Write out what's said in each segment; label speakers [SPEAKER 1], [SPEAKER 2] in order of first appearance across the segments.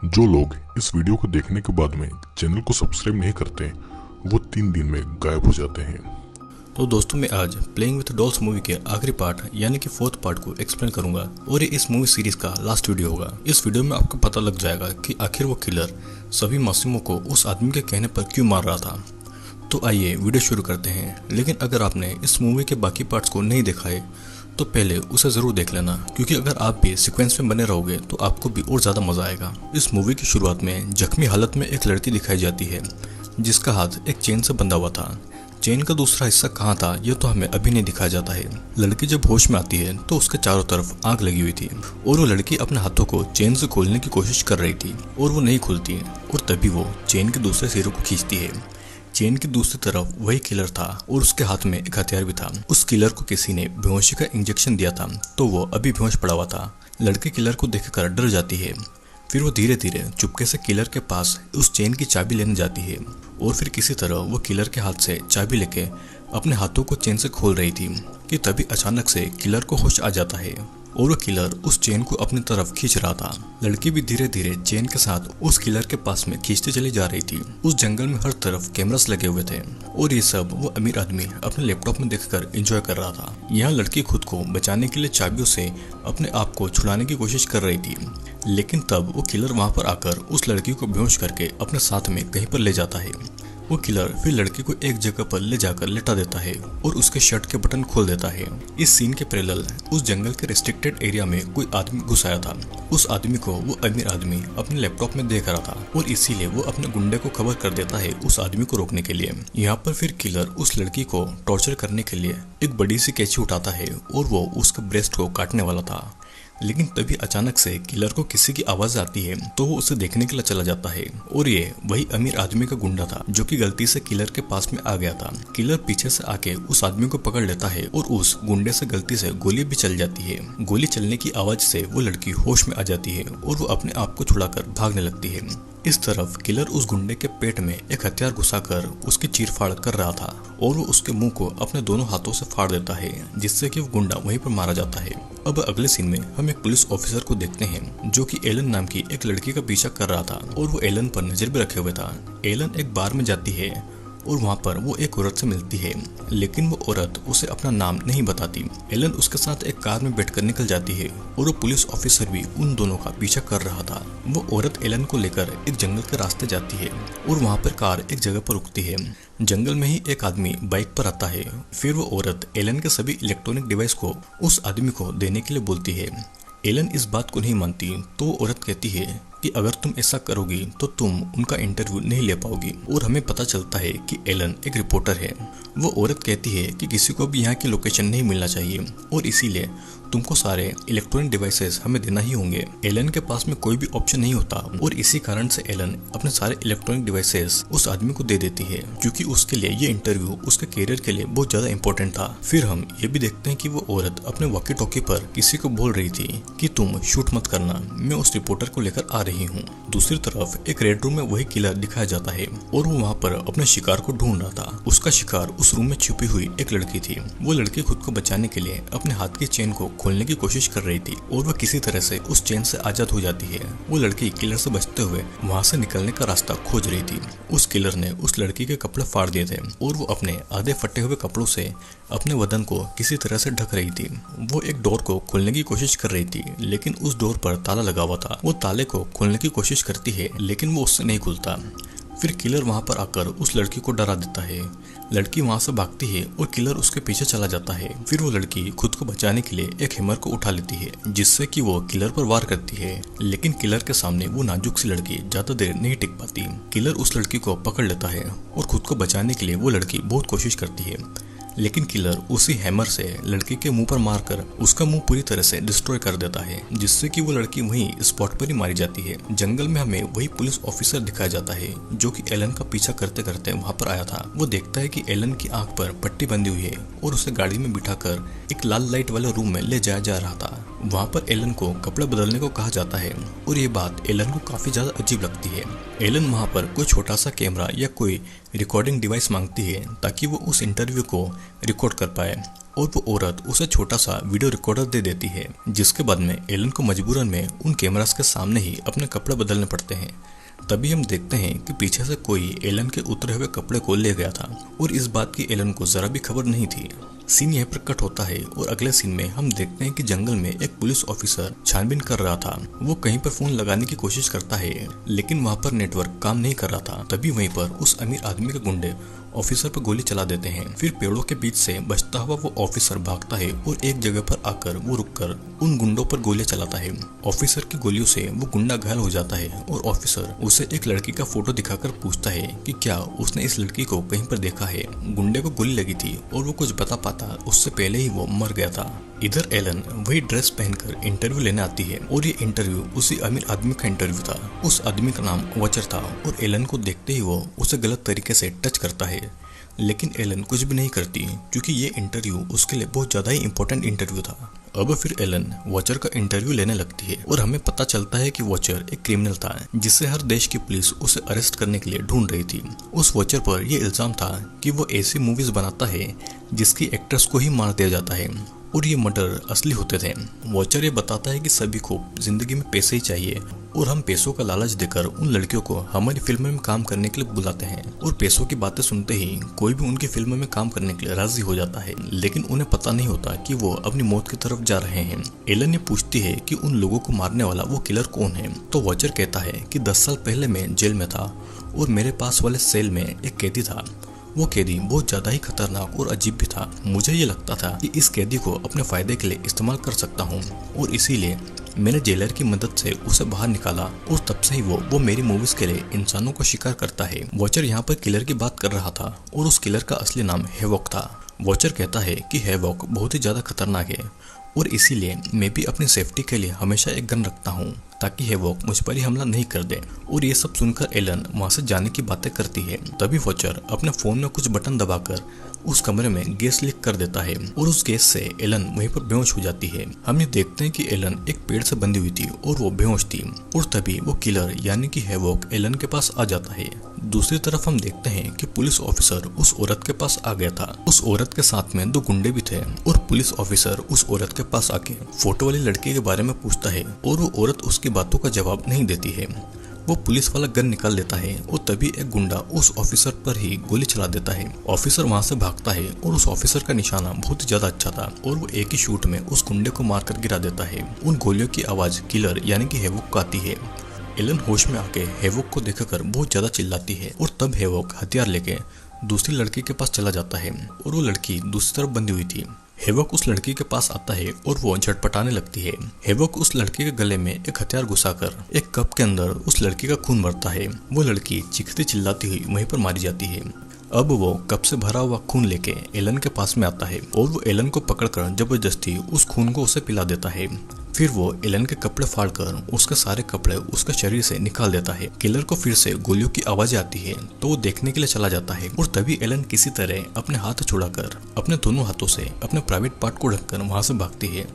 [SPEAKER 1] जो लोग इस वीडियो को देखने के बाद में चैनल को सब्सक्राइब नहीं करते वो 3 दिन में गायब हो जाते हैं।
[SPEAKER 2] तो दोस्तों मैं आज प्लेइंग विद डॉल्स मूवी के आखिरी पार्ट यानी कि 4th पार्ट को एक्सप्लेन करूंगा और ये इस मूवी सीरीज का लास्ट वीडियो होगा। इस वीडियो में आपको पता लग जाएगा कि आखिर वो किलर सभी मासूमों को उस आदमी के कहने पर क्यों मार रहा था। तो आइए वीडियो शुरू करते हैं। लेकिन अगर आपने इस मूवी के बाकी पार्ट्स को नहीं देखा है तो पहले उसे जरूर देख लेना, क्योंकि अगर आप भी सीक्वेंस में बने रहोगे तो आपको भी और ज्यादा मजा आएगा। इस मूवी की शुरुआत में जख्मी हालत में एक लड़की दिखाई जाती है जिसका हाथ एक चेन से बंधा हुआ था। चेन का दूसरा हिस्सा कहाँ था यह तो हमें अभी नहीं दिखाया जाता है। लड़की जब होश में आती है तो उसके चारों तरफ आग लगी हुई थी और वो लड़की अपने हाथों को चेन से खोलने की कोशिश कर रही थी और वो नहीं खुलती और तभी वो चेन के दूसरे सिरे को खींचती है। चेन की दूसरी तरफ वही किलर था और उसके हाथ में एक हथियार भी था। उस किलर को किसी ने बेहोशी का इंजेक्शन दिया था तो वो अभी बेहोश पड़ा हुआ था। लड़की किलर को देखकर डर जाती है। फिर वो धीरे धीरे चुपके से किलर के पास उस चेन की चाबी लेने जाती है और फिर किसी तरह वो किलर के हाथ से चाबी लेके अपने हाथों को चेन से खोल रही थी कि तभी अचानक से किलर को होश आ जाता है और वो किलर उस चेन को अपनी तरफ खींच रहा था। लड़की भी धीरे धीरे चेन के साथ उस किलर के पास में खींचते चली जा रही थी। उस जंगल में हर तरफ कैमरास लगे हुए थे और ये सब वो अमीर आदमी अपने लैपटॉप में देखकर एंजॉय कर रहा था। यहाँ लड़की खुद को बचाने के लिए चाबियों से अपने आप को छुड़ाने की कोशिश कर रही थी, लेकिन तब वो किलर वहां पर आकर उस लड़की को बेहोश करके अपने साथ में कहीं पर ले जाता है। वो किलर फिर लड़की को एक जगह पर ले जाकर लेटा देता है और उसके शर्ट के बटन खोल देता है। इस सीन के पैरेलल उस जंगल के रेस्ट्रिक्टेड एरिया में कोई आदमी घुस आया था। उस आदमी को वो अमीर आदमी अपने लैपटॉप में देख रहा था और इसीलिए वो अपने गुंडे को खबर कर देता है उस आदमी को रोकने के लिए। यहाँ पर फिर किलर उस लड़की को टॉर्चर करने के लिए एक बड़ी सी कैंची उठाता है और वो उसके ब्रेस्ट को काटने वाला था, लेकिन तभी अचानक से किलर को किसी की आवाज आती है तो वो उसे देखने के लिए चला जाता है और ये वही अमीर आदमी का गुंडा था जो कि गलती से किलर के पास में आ गया था। किलर पीछे से आके उस आदमी को पकड़ लेता है और उस गुंडे से गलती से गोली भी चल जाती है। गोली चलने की आवाज से वो लड़की होश में आ जाती है और वो अपने आप को छुड़ाकर भागने लगती है। इस तरफ किलर उस गुंडे के पेट में एक हथियार घुसाकर उसकी चीरफाड़ कर रहा था और वो उसके मुंह को अपने दोनों हाथों से फाड़ देता है, जिससे कि वो गुंडा वहीं पर मारा जाता है। अब अगले सीन में हम एक पुलिस ऑफिसर को देखते हैं जो कि एलन नाम की एक लड़की का पीछा कर रहा था और वो एलन पर नजर भी रखे हुए था। एलन एक बार में जाती है और वहाँ पर वो एक औरत से मिलती है, लेकिन वो औरत उसे अपना नाम नहीं बताती। एलन उसके साथ एक कार में बैठकर निकल जाती है और वो पुलिस ऑफिसर भी उन दोनों का पीछा कर रहा था। वो औरत एलन को लेकर एक जंगल के रास्ते जाती है और वहाँ पर कार एक जगह पर रुकती है। जंगल में ही एक आदमी बाइक पर आता है। फिर वो औरत एलन के सभी इलेक्ट्रॉनिक डिवाइस को उस आदमी को देने के लिए बोलती है। एलन इस बात को नहीं मानती तो औरत कहती है कि अगर तुम ऐसा करोगी तो तुम उनका इंटरव्यू नहीं ले पाओगी और हमें पता चलता है कि एलन एक रिपोर्टर है। वो औरत कहती है कि किसी को भी यहाँ की लोकेशन नहीं मिलना चाहिए और इसीलिए तुमको सारे इलेक्ट्रॉनिक डिवाइसेस हमें देना ही होंगे। एलन के पास में कोई भी ऑप्शन नहीं होता और इसी कारण से एलन अपने सारे इलेक्ट्रॉनिक डिवाइसेस उस आदमी को दे देती है, क्योंकि उसके लिए ये इंटरव्यू उसके करियर के लिए बहुत ज्यादा इंपॉर्टेंट था। फिर हम ये भी देखते हैं कि वो औरत अपने वॉकी टॉकी पर किसी को बोल रही थी कि तुम शूट मत करना, मैं उस रिपोर्टर को लेकर आ रही हूँ। दूसरी तरफ एक रेड रूम में वही किलर दिखाया जाता है और वो वहाँ पर अपने शिकार को ढूंढ रहा था। उसका शिकार उस रूम में छुपी हुई एक लड़की थी। वो लड़की खुद को बचाने के लिए अपने हाथ की चेन को खोलने की कोशिश कर रही थी और वह किसी तरह से उस चेन से आजाद हो जाती है। वो लड़की किलर से बचते हुए वहाँ से निकलने का रास्ता खोज रही थी। उस किलर ने उस लड़की के कपड़े फाड़ दिए थे और वो अपने आधे फटे हुए कपड़ों से अपने बदन को किसी तरह से ढक रही थी। वो एक डोर को खोलने की कोशिश कर रही थी, लेकिन उस डोर पर ताला लगा हुआ था। वो ताले को खोलने की कोशिश करती है लेकिन वो उससे नहीं खुलता। फिर किलर वहां पर आकर उस लड़की को डरा देता है। लड़की वहां से भागती है और किलर उसके पीछे चला जाता है। फिर वो लड़की खुद को बचाने के लिए एक हैमर को उठा लेती है, जिससे कि वो किलर पर वार करती है, लेकिन किलर के सामने वो नाजुक सी लड़की ज्यादा देर नहीं टिक पाती। किलर उस लड़की को पकड़ लेता है और खुद को बचाने के लिए वो लड़की बहुत कोशिश करती है, लेकिन किलर उसी हैमर से लड़की के मुंह पर मारकर उसका मुंह पूरी तरह से डिस्ट्रॉय कर देता है, जिससे कि वो लड़की वहीं स्पॉट पर ही मारी जाती है। जंगल में हमें वही पुलिस ऑफिसर दिखाया जाता है जो कि एलन का पीछा करते करते वहां पर आया था। वो देखता है कि एलन की आंख पर पट्टी बंधी हुई है और उसे गाड़ी में बिठाकर एक लाल लाइट वाले रूम में ले जाया जा रहा था। वहाँ पर एलन को कपड़े बदलने को कहा जाता है और ये बात एलन को काफी ज्यादा अजीब लगती है। एलन वहाँ पर कोई छोटा सा कैमरा या कोई रिकॉर्डिंग डिवाइस मांगती है ताकि वो उस इंटरव्यू को रिकॉर्ड कर पाए और वो औरत उसे छोटा सा वीडियो रिकॉर्डर दे देती है, जिसके बाद में एलन को मजबूरन में उन कैमरास के सामने ही अपने कपड़े बदलने पड़ते हैं। तभी हम देखते हैं कि पीछे से कोई एलन के उतरे हुए कपड़े को ले गया था और इस बात की एलन को जरा भी खबर नहीं थी। सीन यहीं पर कट होता है और अगले सीन में हम देखते हैं कि जंगल में एक पुलिस ऑफिसर छानबीन कर रहा था। वो कहीं पर फोन लगाने की कोशिश करता है लेकिन वहाँ पर नेटवर्क काम नहीं कर रहा था। तभी वहीं पर उस अमीर आदमी के गुंडे ऑफिसर पर गोली चला देते हैं। फिर पेड़ों के बीच से बचता हुआ वो ऑफिसर भागता है और एक जगह पर आकर वो रुककर उन गुंडों पर गोलियां चलाता है। ऑफिसर की गोलियों से वो गुंडा घायल हो जाता है और ऑफिसर उसे एक लड़की का फोटो दिखाकर पूछता है कि क्या उसने इस लड़की को कहीं पर देखा है। गुंडे को गोली लगी थी और वो कुछ बता पाता उससे पहले ही वो मर गया था। इधर एलन वही ड्रेस पहनकर इंटरव्यू लेने आती है और ये इंटरव्यू उसी अमीर आदमी का इंटरव्यू था। उस आदमी का नाम वॉचर था और एलन को देखते ही वो उसे गलत तरीके से टच करता है, लेकिन एलन कुछ भी नहीं करती क्योंकि ये इंटरव्यू उसके लिए बहुत ज्यादा ही इम्पोर्टेंट इंटरव्यू था। अब फिर एलन वॉचर का इंटरव्यू लेने लगती है और हमें पता चलता है कि वॉचर एक क्रिमिनल था जिससे हर देश की पुलिस उसे अरेस्ट करने के लिए ढूंढ रही थी। उस वॉचर पर यह इल्जाम था कि वो ऐसी मूवीज बनाता है जिसकी एक्टर्स को ही मार दिया जाता है और ये मर्डर असली होते थे। वॉचर ये बताता है कि सभी को जिंदगी में पैसे ही चाहिए और हम पैसों का लालच देकर उन लड़कियों को हमारी फिल्म में काम करने के लिए बुलाते हैं और पैसों की बातें सुनते ही कोई भी उनकी फिल्म में काम करने के लिए राजी हो जाता है, लेकिन उन्हें पता नहीं होता कि वो अपनी मौत की तरफ जा रहे हैं। एलन ये पूछती है कि उन लोगों को मारने वाला वो किलर कौन है, तो वॉचर कहता है कि 10 साल पहले मैं जेल में था और मेरे पास वाले सेल में एक कैदी था। वो कैदी बहुत ज्यादा ही खतरनाक और अजीब भी था। मुझे ये लगता था कि इस कैदी को अपने फायदे के लिए इस्तेमाल कर सकता हूँ और इसीलिए मैंने जेलर की मदद से उसे बाहर निकाला और तब से ही वो मेरी मूवीज के लिए इंसानों को शिकार करता है। वॉचर यहाँ पर किलर की बात कर रहा था और उस किलर का असली नाम हैवॉक था। वॉचर कहता है कि हैवॉक बहुत ही ज्यादा खतरनाक है और इसीलिए मैं भी अपनी सेफ्टी के लिए हमेशा एक गन रखता हूँ ताकि हैवॉक मुझ पर ही हमला नहीं कर दे। और ये सब सुनकर एलन वहाँ से जाने की बातें करती है। तभी वॉचर अपने फोन में कुछ बटन दबाकर उस कमरे में गैस लीक कर देता है और उस गैस से एलन वहीं पर बेहोश हो जाती है। हम ये देखते हैं कि एलन एक पेड़ से बंधी हुई थी और वो बेहोश थी और तभी वो किलर यानी कि हैवॉक एलन के पास आ जाता है। दूसरी तरफ हम देखते हैं कि पुलिस ऑफिसर उस औरत के पास आ गया था। उस औरत के साथ में 2 गुंडे भी थे और पुलिस ऑफिसर उस औरत के पास आके फोटो वाली लड़की के बारे में पूछता है और वो औरत उसकी बातों का जवाब नहीं देती है। वो पुलिस वाला गन निकाल लेता है और तभी एक गुंडा उस ऑफिसर पर ही गोली चला देता है। ऑफिसर वहां से भागता है और उस ऑफिसर का निशाना बहुत ही ज्यादा अच्छा था और वो एक ही शूट में उस गुंडे को मारकर गिरा देता है। उन गोलियों की आवाज किलर यानी कि हैवॉक को आती है। एलन होश में आके हैवॉक को देखकर बहुत ज्यादा चिल्लाती है और तब हैवॉक हथियार लेके दूसरी लड़की के पास चला जाता है और वो लड़की दूसरी तरफ बंधी हुई थी। हैवॉक उस लड़की के पास आता है और वो झटपटाने लगती है। हैवॉक उस लड़की के गले में एक हथियार घुसाकर एक कप के अंदर उस लड़की का खून भरता है। वो लड़की चीखती चिल्लाती हुई वहीं पर मारी जाती है। अब वो कप से भरा हुआ खून लेके एलन के पास में आता है और वो एलन को पकड़कर जबरदस्ती उस खून को उसे पिला देता है। फिर वो एलन के कपड़े फाड़कर उसके सारे कपड़े उसके शरीर से निकाल देता है। किलर को फिर से गोलियों की आवाज आती है तो वो देखने के लिए चला जाता है और तभी एलन किसी तरह अपने हाथ छुड़ाकर अपने दोनों हाथों से अपने प्राइवेट पार्ट को ढककर वहां से भागती है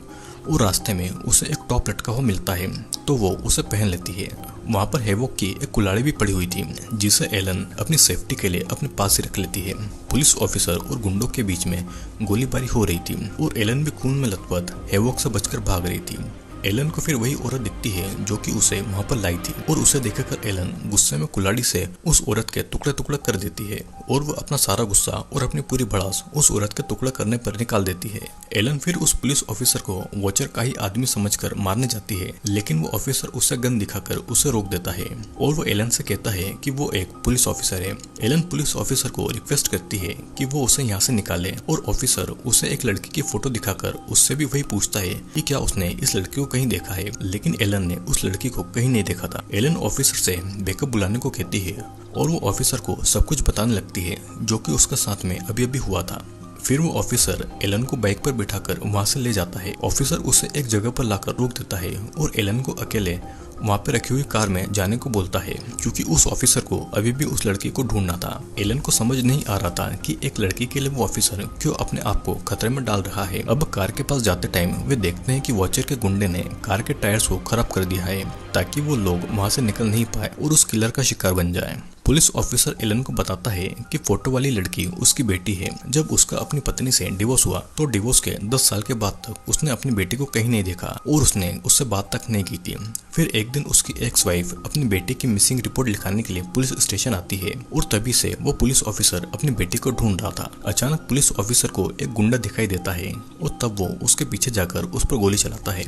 [SPEAKER 2] और रास्ते में उसे एक टॉप लटका हुआ मिलता है तो वो उसे पहन लेती है। वहाँ पर हैवॉक की एक कुल्हाड़ी भी पड़ी हुई थी जिसे एलन अपनी सेफ्टी के लिए अपने पास ही रख लेती है। पुलिस ऑफिसर और गुंडों के बीच में गोलीबारी हो रही थी और एलन भी खून में लथपथ हैवॉक से बचकर भाग रही थी। एलन को फिर वही औरत दिखती है जो कि उसे वहां पर लाई थी और उसे देखकर एलन गुस्से में कुल्हाड़ी से उस औरत के टुकड़े टुकड़े कर देती है और वो अपना सारा गुस्सा और अपनी पूरी भड़ास उस औरत के टुकड़े करने पर निकाल देती है। एलन फिर उस पुलिस ऑफिसर को वॉचर का ही आदमी समझकर मारने जाती है, लेकिन वो ऑफिसर उसे गन दिखाकर उसे रोक देता है और वो एलन से कहता है कि वो एक पुलिस ऑफिसर है। एलन पुलिस ऑफिसर को रिक्वेस्ट करती है कि वो उसे यहाँ से निकाले और ऑफिसर उसे एक लड़की की फोटो दिखाकर उससे भी वही पूछता है कि क्या उसने इस लड़की को कहीं देखा है, लेकिन एलन ने उस लड़की को कहीं नहीं देखा था। एलन ऑफिसर से बैकअप बुलाने को कहती है और वो ऑफिसर को सब कुछ बताने लगती है जो कि उसके साथ में अभी अभी हुआ था। फिर वो ऑफिसर एलन को बाइक पर बिठाकर वहां से ले जाता है। ऑफिसर उसे एक जगह पर लाकर रोक देता है और एलन को अकेले वहाँ पे रखी हुई कार में जाने को बोलता है, क्योंकि उस ऑफिसर को अभी भी उस लड़की को ढूंढना था। एलन को समझ नहीं आ रहा था कि एक लड़की के लिए वो ऑफिसर क्यों अपने आप को खतरे में डाल रहा है। अब कार के पास जाते टाइम वे देखते हैं कि वॉचर के गुंडे ने कार के टायर्स को खराब कर दिया है ताकि वो लोग वहाँ से निकल नहीं पाए और उस किलर का शिकार बन जाए। पुलिस ऑफिसर एलन को बताता है कि फोटो वाली लड़की उसकी बेटी है। जब उसका अपनी पत्नी से डिवोर्स हुआ तो डिवोर्स के 10 साल के बाद तक उसने अपनी बेटी को कहीं नहीं देखा और उसने उससे बात तक नहीं की थी। फिर एक दिन उसकी एक्स वाइफ अपनी बेटी की मिसिंग रिपोर्ट लिखाने के लिए पुलिस स्टेशन आती है और तभी से वो पुलिस ऑफिसर अपनी बेटी को ढूंढ रहा था। अचानक पुलिस ऑफिसर को एक गुंडा दिखाई देता है और तब वो उसके पीछे जाकर उस पर गोली चलाता है।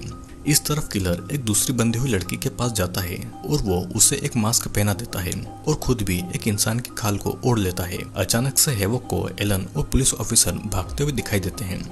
[SPEAKER 2] इस तरफ किलर एक दूसरी बंधी हुई लड़की के पास जाता है और वो उसे एक मास्क पहना देता है और खुद भी एक इंसान की खाल को ओढ़ लेता है। अचानक से हैवॉक को एलन और पुलिस ऑफिसर भागते हुए दिखाई देते हैं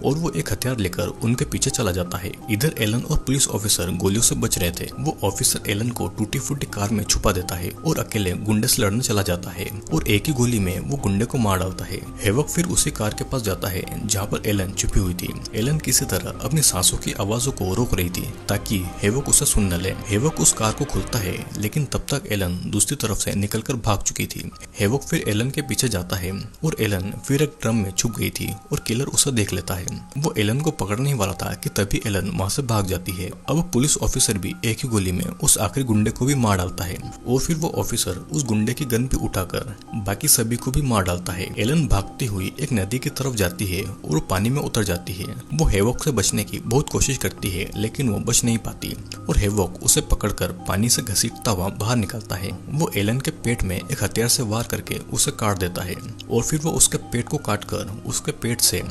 [SPEAKER 2] और वो एक हथियार लेकर उनके पीछे चला जाता है। इधर एलन और पुलिस ऑफिसर गोलियों से बच रहे थे। वो ऑफिसर एलन को टूटी फूटी कार में छुपा देता है और अकेले गुंडे से लड़ने चला जाता है और एक ही गोली में वो गुंडे को मार डालता है। हैवॉक फिर उसी कार के पास जाता है जहाँ पर एलन छुपी हुई थी। एलन किसी तरह अपनी सांसों की आवाजों को रोक रही थी ताकि हैवॉक उसे सुन न ले। हैवॉक उस कार को खोलता है लेकिन तब तक एलन दूसरी तरफ से निकलकर भाग चुकी थी। हैवॉक फिर एलन के पीछे जाता है और एलन फिर एक ड्रम में छुप गई थी और किलर उसे देख लेता है। वो एलन को पकड़ने वाला था कि तभी एलन वहां से भाग जाती है। अब पुलिस ऑफिसर भी एक ही गोली में उस आखिरी गुंडे को भी मार डालता है और फिर वो ऑफिसर उस गुंडे की गन भी उठाकर बाकी सभी को भी मार डालता है। एलन भागती हुई एक नदी की तरफ जाती है और पानी में उतर जाती है। वो हैवॉक से बचने की बहुत कोशिश करती है लेकिन वो बच नहीं पाती और हैवॉक उसे पकड़कर पानी से घसीटता हुआ बाहर निकलता है। वो एलन के पेट में एक हथियार से वार करके उसे काट देता है और फिर वो उसके पेट को काटकर उसके पेट से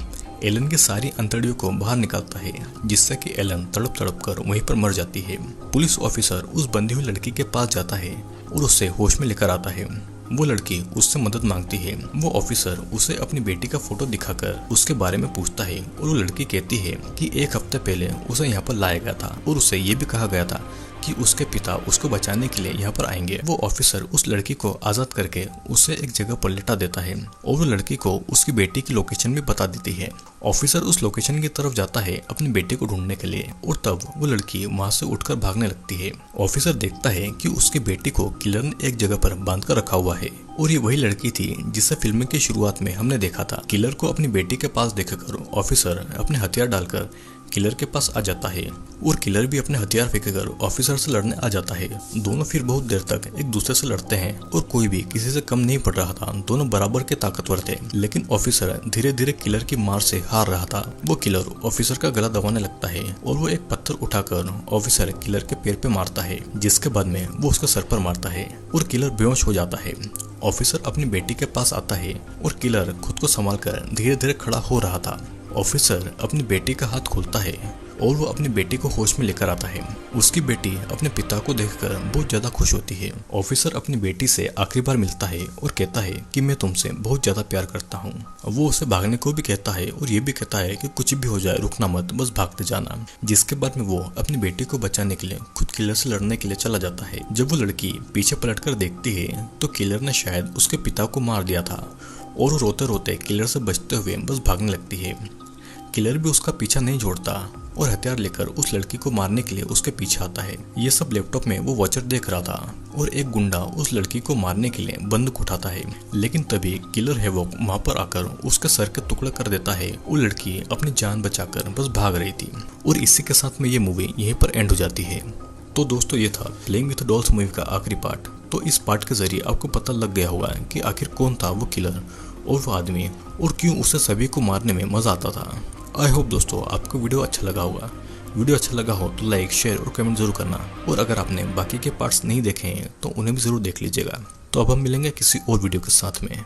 [SPEAKER 2] एलन की सारी अंतड़ियों को बाहर निकालता है जिससे कि एलन तड़प तड़प कर वहीं पर मर जाती है। पुलिस ऑफिसर उस बंधी हुई लड़की के पास जाता है और उससे होश में लेकर आता है। वो लड़की उससे मदद मांगती है। वो ऑफिसर उसे अपनी बेटी का फोटो दिखाकर उसके बारे में पूछता है और वो लड़की कहती है कि एक हफ्ते पहले उसे यहाँ पर लाया गया था और उसे ये भी कहा गया था कि उसके पिता उसको बचाने के लिए यहाँ पर आएंगे। वो ऑफिसर उस लड़की को आजाद करके उसे एक जगह पर लिटा देता है और वो लड़की को उसकी बेटी की लोकेशन भी बता देती है। ऑफिसर उस लोकेशन की तरफ जाता है अपनी बेटी को ढूंढने के लिए और तब वो लड़की वहाँ से उठकर भागने लगती है। ऑफिसर देखता है कि उसकी बेटी को किलर ने एक जगह पर बांध कर रखा हुआ है और ये वही लड़की थी जिसे फिल्म की शुरुआत में हमने देखा था। किलर को अपनी बेटी के पास देखकर ऑफिसर अपने हथियार डालकर किलर के पास आ जाता है और किलर भी अपने हथियार फेंककर ऑफिसर से लड़ने आ जाता है। दोनों फिर बहुत देर तक एक दूसरे से लड़ते हैं और कोई भी किसी से कम नहीं पड़ रहा था। दोनों बराबर के ताकतवर थे लेकिन ऑफिसर धीरे धीरे किलर की मार से हार रहा था। वो किलर ऑफिसर का गला दबाने लगता है और वो एक पत्थर उठाकर ऑफिसर किलर के पैर पे मारता है जिसके बाद में वो उसके सर पर मारता है और किलर बेहोश हो जाता है। ऑफिसर अपनी बेटी के पास आता है और किलर खुद को संभालकर धीरे धीरे खड़ा हो रहा था। ऑफिसर अपनी बेटी का हाथ खोलता है और वो अपनी बेटी को होश में लेकर आता है। उसकी बेटी अपने पिता को देखकर बहुत ज्यादा खुश होती है। ऑफिसर अपनी बेटी से आखिरी बार मिलता है और कहता है कि मैं तुमसे बहुत ज्यादा प्यार करता हूँ। वो उसे भागने को भी कहता है और ये भी कहता है कि कुछ भी हो जाए रुकना मत, बस भागते जाना। जिसके बाद में वो अपनी बेटी को बचाने के लिए खुद किलर से लड़ने के लिए चला जाता है। जब वो लड़की पीछे पलटकर देखती है तो किलर ने शायद उसके पिता को मार दिया था और वो रोते रोते किलर से बचते हुए बस भागने लगती है। किलर भी उसका पीछा नहीं छोड़ता और हथियार लेकर उस लड़की को मारने के लिए उसके पीछे आता है। ये सब लैपटॉप में वो वॉचर देख रहा था और एक गुंडा उस लड़की को मारने के लिए बंदूक उठाता है लेकिन तभी किलर हैवॉक वहां पर आकर उसके सर के टुकड़े कर देता है। वो लड़की अपनी जान बचाकर बस भाग रही थी और इसी के साथ में ये मूवी यहीं पर एंड हो जाती है। तो दोस्तों ये था प्लेइंग विद डॉल्स मूवी का आखिरी पार्ट। तो इस पार्ट के जरिए आपको पता लग गया होगा कि आखिर कौन था वो किलर और वो आदमी और क्यों उसे सभी को मारने में मजा आता था। आई होप दोस्तों आपको वीडियो अच्छा लगा होगा। वीडियो अच्छा लगा हो तो लाइक शेयर और कमेंट जरूर करना और अगर आपने बाकी के पार्ट्स नहीं देखे हैं तो उन्हें भी जरूर देख लीजिएगा। तो अब हम मिलेंगे किसी और वीडियो के साथ में।